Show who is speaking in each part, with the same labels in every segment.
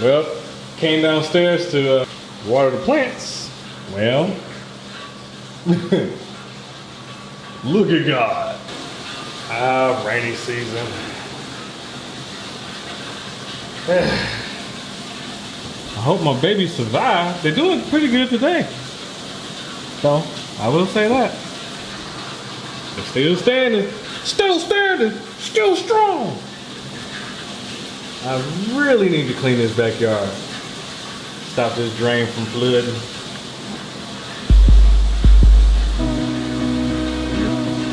Speaker 1: Well, came downstairs to water the plants. Well, look at God. Rainy season. I hope my babies survive. They're doing pretty good today. So, I will say that. They're still standing, still strong. I really need to clean this backyard. Stop this drain from flooding.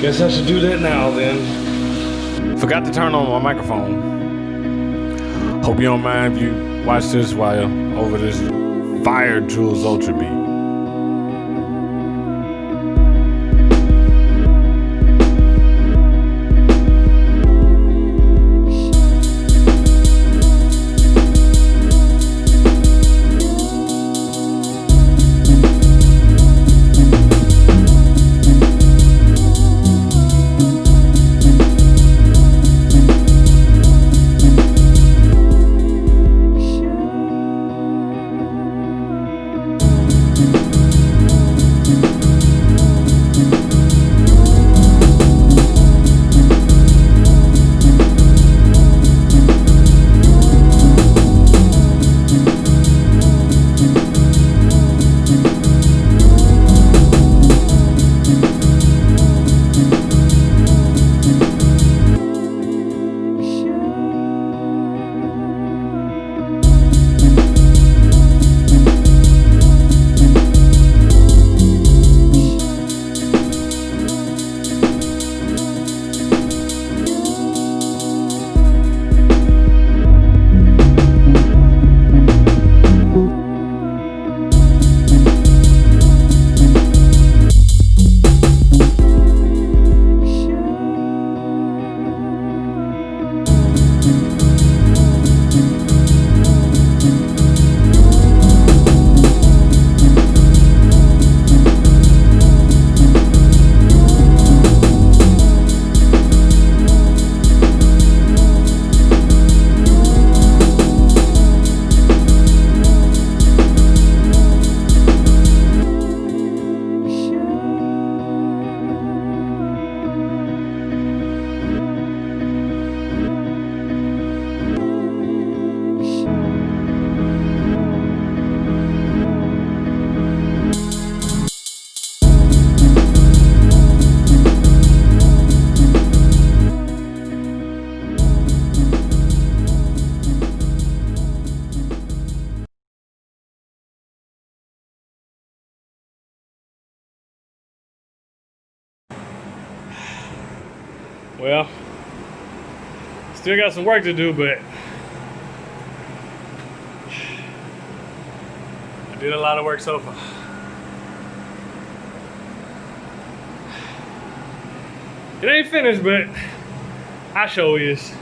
Speaker 1: Guess I should do that now then. Forgot to turn on my microphone. Hope you don't mind if you watch this while over this Fire Jules Ultra beat. Well, still got some work to do, but I did a lot of work so far. It ain't finished, but I sure is.